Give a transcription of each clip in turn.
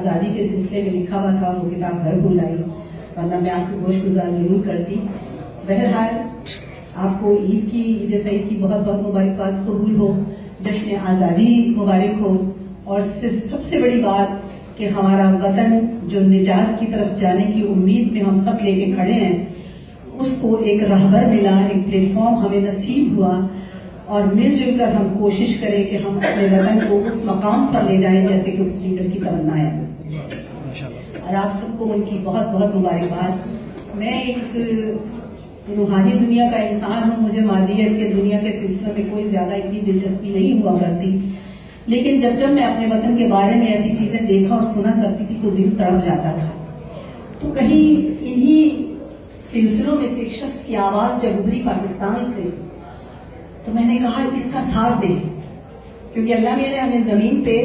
آزادی کے سلسلے میں لکھا ہوا تھا وہ کتاب گھر کو لائی، ورنہ میں آپ کو گوش گزار ضرور کرتی. بہرحال آپ کو عید سعید کی بہت بہت مبارکباد قبول ہو، جشن آزادی مبارک ہو، اور سب سے بڑی بات کہ ہمارا وطن جو نجات کی طرف جانے کی امید میں ہم سب لے کے کھڑے ہیں، اس کو ایک رہبر ملا، ایک پلیٹ فارم ہمیں نصیب ہوا، اور مل جل کر ہم کوشش کریں کہ ہم اپنے وطن کو اس مقام پر لے جائیں جیسے کہ اس لیڈر کی تمنا ہے. اور آپ سب کو ان کی بہت بہت مبارکباد. میں ایک روحانی دنیا کا انسان ہوں، مجھے مادیت کے دنیا کے سسٹم میں کوئی زیادہ اتنی دلچسپی نہیں ہوا کرتی، لیکن جب میں اپنے وطن کے بارے میں ایسی چیزیں دیکھا اور سنا کرتی تھی تو دل تڑپ جاتا تھا. تو کہیں انہی سلسلوں میں سے ایک شخص کی آواز جب ابھری پاکستان سے، تو میں نے کہا اس کا ساتھ دیں، کیونکہ اللہ نے ہمیں زمین پہ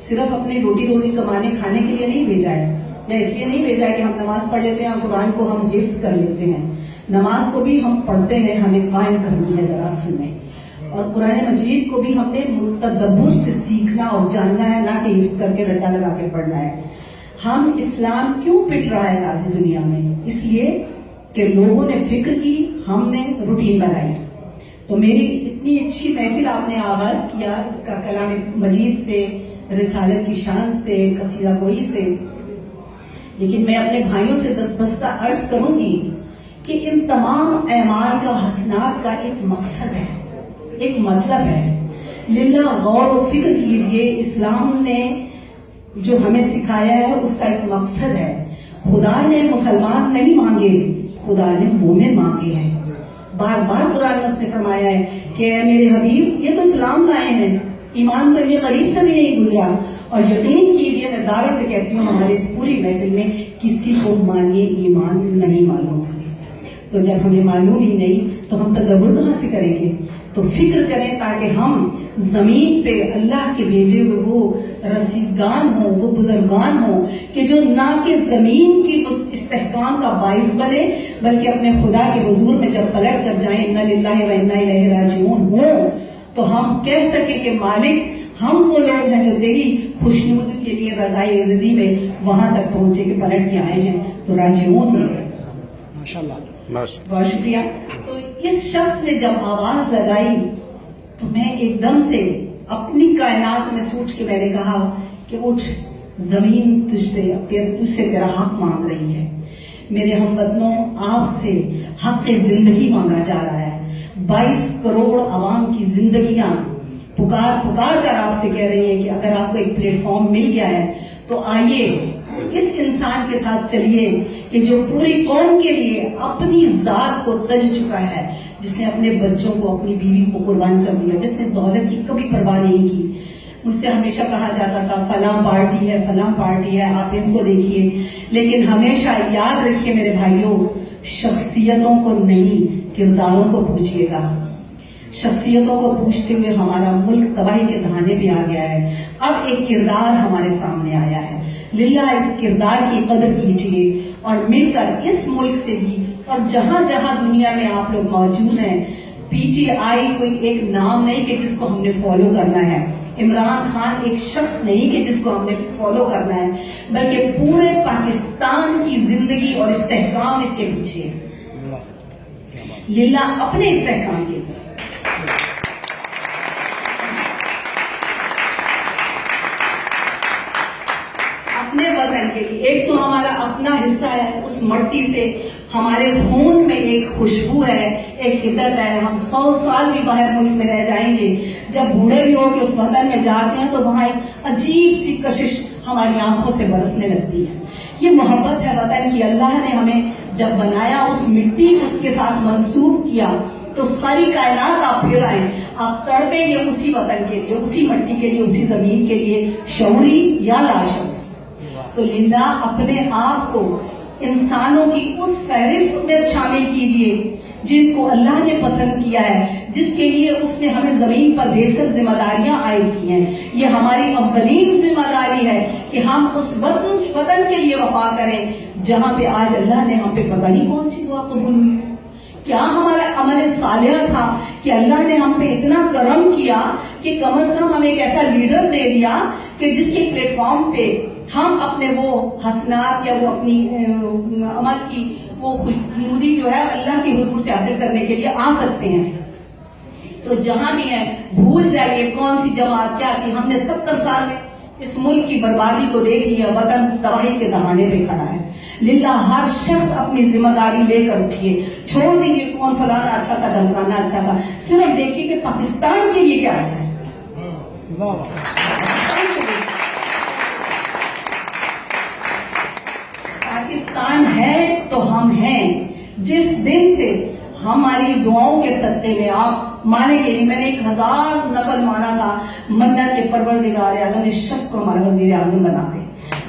صرف اپنی روٹی روزی کمانے کھانے کے لیے نہیں بھیجا ہے، یا اس لیے نہیں بھیجا ہے کہ ہم نماز پڑھ لیتے ہیں اور قرآن کو ہم حفظ کر لیتے ہیں. نماز کو بھی ہم پڑھتے ہیں، ہمیں قائم کرنی ہے دراصل میں، اور قرآن مجید کو بھی ہم نے تدبر سے سیکھنا اور جاننا ہے، نہ کہ حفظ کر کے رٹا لگا کے پڑھنا ہے. ہم اسلام کیوں پٹ رہا ہے آج دنیا میں؟ اس لیے کہ لوگوں نے فکر کی، ہم نے روٹین بنائی. تو میری اتنی اچھی محفل آپ نے آغاز کیا اس کا کلام مجید سے، رسالت کی شان سے، قصیدہ گوئی سے، لیکن میں اپنے بھائیوں سے دستبستہ عرض کروں گی کہ ان تمام اعمال کا حسنات کا ایک مقصد ہے، ایک مطلب ہے. للہ غور و فکر کیجئے، اسلام نے جو ہمیں سکھایا ہے اس کا ایک مقصد ہے. خدا نے مسلمان نہیں مانگے، خدا نے مومن مانگے ہیں. بار بار قرآن میں اس نے فرمایا ہے کہ اے میرے حبیب، یہ تو اسلام لائے ہیں، ایمان تو یہ قریب سے بھی نہیں گزرا. اور یقین کیجئے، میں دعوے سے کہتی ہوں ہمارے اس پوری محفل میں کسی کو مانیے ایمان نہیں معلوم. تو جب ہمیں معلوم ہی نہیں تو ہم تدبر کہاں سے کریں گے؟ تو فکر کریں تاکہ ہم زمین پہ اللہ کے بھیجے ہوئے وہ رسیدگان ہوں، وہ بزرگان ہوں کہ جو نہ کہ زمین کی اس استحکام کا باعث بنے، بلکہ اپنے خدا کے حضور میں جب پلٹ کر جائیں انا للہ و انا الیہ راجعون ہوں، تو ہم کہہ سکیں کہ مالک ہم وہ لوگ ہیں جو تیری خوشنودی کے لیے رضائے عزتی میں وہاں تک پہنچے کہ پلٹ کے آئے ہیں، تو راجعون ہیں. ماشاءاللہ، بہت شکریہ. تو اس شخص نے جب آواز لگائی تو میں ایک دم سے اپنی کائنات میں سوچ کے میں نے کہا کہ اٹھ، زمین تجھ سے تیرا حق مانگ رہی ہے. میرے ہم وطنوں، آپ سے حق زندگی مانگا جا رہا ہے. 22 کروڑ عوام کی زندگیاں پکار کر آپ سے کہہ رہی ہیں کہ اگر آپ کو ایک پلیٹ فارم مل گیا ہے تو آئیے اس انسان کے ساتھ چلیے کہ جو پوری قوم کے لیے اپنی ذات کو تج چکا ہے، جس نے اپنے بچوں کو، اپنی بیوی کو قربان کر دیا، جس نے دولت کی کبھی پرواہ نہیں کی. مجھ سے ہمیشہ کہا جاتا تھا فلاں پارٹی ہے، فلاں پارٹی ہے، آپ ان کو دیکھیے. لیکن ہمیشہ یاد رکھیے میرے بھائیوں، شخصیتوں کو نہیں، کرداروں کو پوچھئے گا. شخصیتوں کو پوچھتے ہوئے ہمارا ملک تباہی کے دہانے پہ آ گیا ہے. اب ایک کردار ہمارے سامنے آیا ہے. للہ اس کردار کی قدر کیجئے، اور مل کر اس ملک سے بھی اور جہاں جہاں دنیا میں آپ لوگ موجود ہیں، پی ٹی آئی کوئی ایک نام نہیں کہ جس کو ہم نے فالو کرنا ہے، عمران خان ایک شخص نہیں کہ جس کو ہم نے فالو کرنا ہے، بلکہ پورے پاکستان کی زندگی اور استحکام اس کے پیچھے ہے. للہ اپنے استحکام کے اپنے وطن کے لیے، ایک تو ہمارا اپنا حصہ ہے، اس مٹی سے ہمارے خون میں ایک خوشبو ہے، ایک خدمت ہے. ہم 100 سال بھی باہر ملک میں رہ جائیں گے، جب بوڑھے بھی ہو کے اس وطن میں جاتے ہیں تو وہاں ایک عجیب سی کشش ہماری آنکھوں سے برسنے لگتی ہے. یہ محبت ہے وطن کی. اللہ نے ہمیں جب بنایا اس مٹی کے ساتھ منسوب کیا تو ساری کائنات آپ پھر آئیں، آپ تڑپیں گے اسی وطن کے لیے، اسی مٹی کے لیے، اسی زمین کے لیے، شعوری یا لاشعوری. تو للہ اپنے آپ کو انسانوں کی اس فہرست میں شامل کیجئے جن کو اللہ نے پسند کیا ہے، جس کے لیے اس نے ہمیں زمین پر بھیج کر ذمہ داریاں عائد کی ہیں. یہ ہماری اولین ذمہ داری ہے کہ ہم اس وطن کے لیے وفا کریں جہاں پہ آج اللہ نے ہم پہ پتہ نہیں کون سی دعا قبول ہوئی. کیا ہمارا عمل صالحہ تھا کہ اللہ نے ہم پہ اتنا کرم کیا کہ کم از کم ہمیں ایک ایسا لیڈر دے دیا کہ جس کے پلیٹ فارم پہ ہم اپنے وہ حسنات یا وہ اپنی عمل کی وہ خوشنودی جو ہے اللہ کے حضور سے حاصل کرنے کے لیے آ سکتے ہیں. تو جہاں بھی ہیں بھول جائیے کون سی جماعت کیا تھی. ہم نے 70 سال میں اس ملک کی بربادی کو دیکھ لیا. وطن تباہی کے دہانے پہ کھڑا ہے. للہ ہر شخص اپنی ذمہ داری لے کر اٹھیے. چھوڑ دیجیے کون فلانا اچھا تھا ڈھمکانا اچھا تھا. صرف دیکھیے کہ پاکستان کے لیے کیا اچھا ہے. پاکستان ہے تو ہم ہیں. جس دن سے ہماری دعاؤں کے صدقے میں آپ مانے گے نہیں. میں نے 1000 نفل مانا تھا منت کے پروردگار عالم اس شخص کو ہمارا وزیر اعظم بنا دے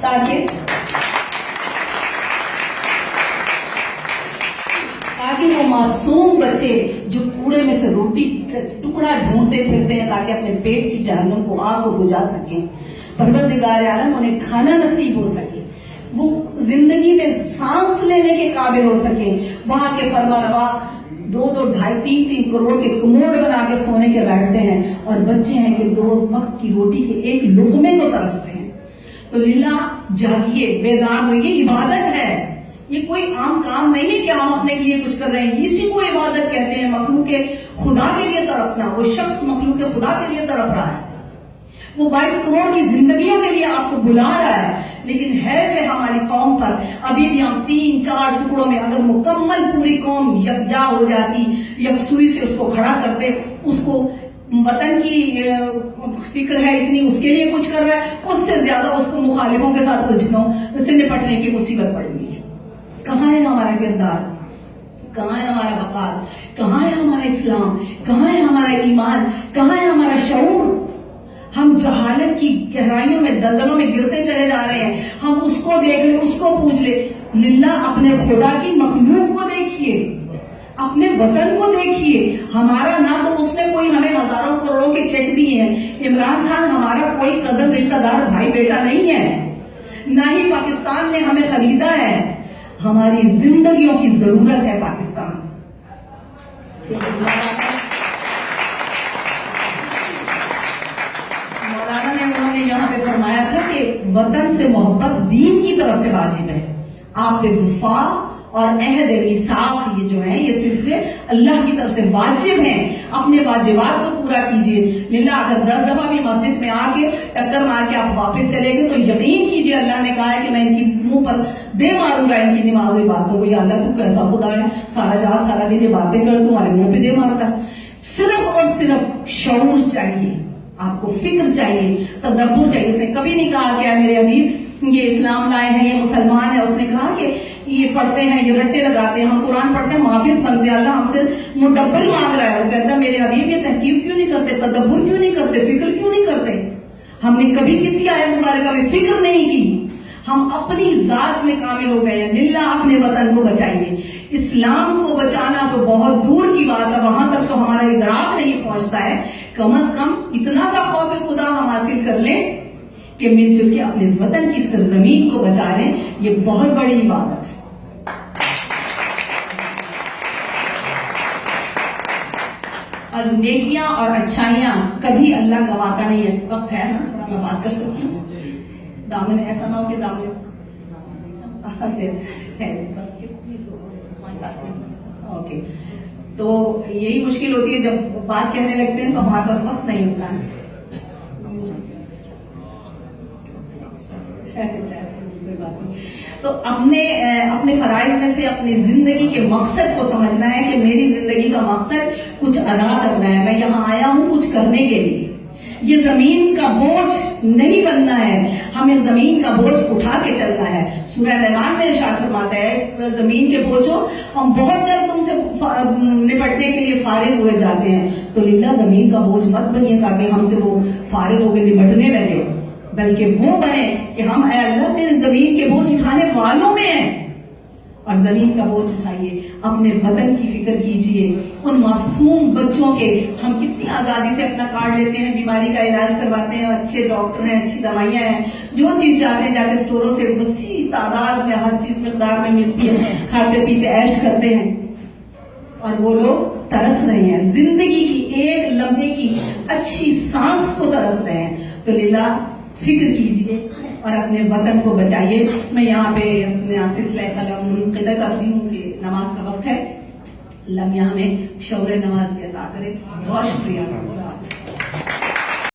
تاکہ وہ معصوم بچے جو کوڑے میں سے روٹی ٹکڑا ڈھونڈتے پھرتے ہیں تاکہ اپنے پیٹ کی جہنم کو آگ کو بجھا سکیں. پروردگار عالم انہیں کھانا نصیب ہو سکے, وہ زندگی میں سانس لینے کے قابل ہو سکے. وہاں کے فرما روا 2 2.5 3 کروڑ کے کموڈ بنا کے سونے کے بیٹھتے ہیں اور بچے ہیں کہ 2 وقت کی روٹی کے ایک لقمے کو ترستے ہیں. تو للہ جاگیے, بیدار ہوئیے. عبادت ہے, یہ کوئی عام کام نہیں ہے کہ ہم اپنے لیے کچھ کر رہے ہیں. اسی کو عبادت کہتے ہیں. مخلوق کے خدا کے لیے تڑپنا. وہ شخص مخلوق کے خدا کے لیے تڑپ رہا ہے, وہ 22 کروڑ کی زندگیوں کے لیے آپ کو بلا رہا ہے. لیکن حیف ہے ہماری قوم پر, ابھی بھی ہم 3-4 ٹکڑوں میں اگر مکمل پوری قوم یکجا ہو جاتی, یکسوئی سے اس کو کھڑا کرتے, اس کو وطن کی فکر ہے اتنی, اس کے لیے کچھ کر رہا ہے, اس سے زیادہ اس کو مخالفوں کے ساتھ اس سے نپٹنے کی مصیبت پڑ گئی ہے. کہاں ہے ہمارا کردار, کہاں ہے ہمارا وقار, کہاں ہے ہمارا اسلام, کہاں ہے ہمارا ایمان, کہاں ہے ہمارا شعور. ہم جہالت کی گہرائیوں میں دلدلوں میں گرتے چلے جا رہے ہیں. ہم اس کو دیکھ لیں, اس کو پوچھ لیں. للہ اپنے خدا کی مخلوق کو دیکھیے, اپنے وطن کو دیکھیے. ہمارا نہ تو اس نے کوئی ہمیں ہزاروں کروڑوں کے چیک دیے ہیں. عمران خان ہمارا کوئی کزن رشتہ دار بھائی بیٹا نہیں ہے, نہ ہی پاکستان نے ہمیں خریدا ہے. ہماری زندگیوں کی ضرورت ہے پاکستان. مولانا نے انہوں نے یہاں پہ فرمایا تھا کہ وطن سے محبت دین کی طرف سے واجب ہے. آپ پہ وفا اور عہد میثاق یہ جو ہیں یہ سلسلے اللہ کی طرف سے واجب ہیں. اپنے واجبات کو پورا کیجئے. للہ اگر 10 دفعہ بھی مسجد میں آ کے ٹکر مار کے آپ واپس چلے گئے تو یقین کیجئے اللہ نے کہا ہے کہ میں ان کی منہ پر دے ماروں گا ان کی نماز و باتوں کو. یا اللہ تو کیسا خدا ہے, سارا رات سارا دن یہ باتیں کر تمہارے منہ پہ دے مارتا. صرف اور صرف شعور چاہیے, آپ کو فکر چاہیے, تدبر چاہیے. اس نے کبھی نہیں کہا کہ میرے امیر یہ اسلام لائے ہیں, یہ مسلمان ہے. اس نے کہا کہ یہ پڑھتے ہیں, یہ رٹے لگاتے ہیں, ہم قرآن پڑھتے ہیں, محافظ بنتے ہیں, اللہ ہم سے مدبر مانگ رہا ہے. وہ کہتا ہے میرے حبیب یہ تحقیق کیوں نہیں کرتے, تدبر کیوں نہیں کرتے, فکر کیوں نہیں کرتے. ہم نے کبھی کسی آیت مبارکہ میں فکر نہیں کی. ہم اپنی ذات میں کامل ہو گئے ہیں. للہ اپنے وطن کو بچائیے. اسلام کو بچانا تو بہت دور کی بات ہے, وہاں تک تو ہمارا ادراک نہیں پہنچتا ہے. کم از کم اتنا سا خوف خدا ہم حاصل کر لیں کہ مل جل کے اپنے وطن کی سرزمین کو بچا لیں. یہ بہت بڑی عبادت ہے. اور نیکیاں اور اچھائیاں کبھی اللہ گواتا نہیں ہے. وقت ہے نا تھوڑا میں بات کر سکتی ہوں. دامن ایسا نہ ہو کہ دامن بس اوکے. تو یہی مشکل ہوتی ہے جب بات کہنے لگتے ہیں تو ہمارے پاس وقت نہیں ہوتا ہے. تو اپنے فرائض میں سے اپنی زندگی کے مقصد کو سمجھنا ہے کہ میری زندگی کا مقصد کچھ ادا کرنا ہے. میں یہاں آیا ہوں کچھ کرنے کے لیے. یہ زمین کا بوجھ نہیں بننا ہے, ہمیں زمین کا بوجھ اٹھا کے چلنا ہے. سورہ رحمان میں ارشاد فرماتا ہے زمین کے بوجھوں ہم بہت جلد تم سے نپٹنے کے لیے فارغ ہوئے جاتے ہیں. تو للہ زمین کا بوجھ مت بنیے تاکہ ہم سے وہ فارغ ہو کے نپٹنے لگے, بلکہ وہ بنے کہ ہم اے اللہ تیرے زمین کے بوجھ اٹھانے والوں میں ہیں. اور زمین کا بوجھ اٹھائیے, اپنے وطن کی فکر کیجئے. ان معصوم بچوں کے ہم کتنی آزادی سے اپنا کارڈ لیتے ہیں, بیماری کا علاج کرواتے ہیں, اچھے ڈاکٹر ہیں, اچھی دوائیاں ہیں, جو چیز چاہتے ہیں جا کے اسٹوروں سے وسیع تعداد میں ہر چیز مقدار میں ملتی ہے, کھاتے پیتے عیش کرتے ہیں. اور وہ لوگ ترس رہے ہیں, زندگی کی ایک لمحے کی اچھی سانس کو ترس رہے ہیں. تو للہ فکر کیجئے اور اپنے وطن کو بچائیے. میں یہاں پہ اپنے سلسلہ قلم منعقدہ کرتی ہوں کہ نماز کا وقت ہے. اللہ میاں ہمیں شعور نماز کی عطا کرے. بہت شکریہ.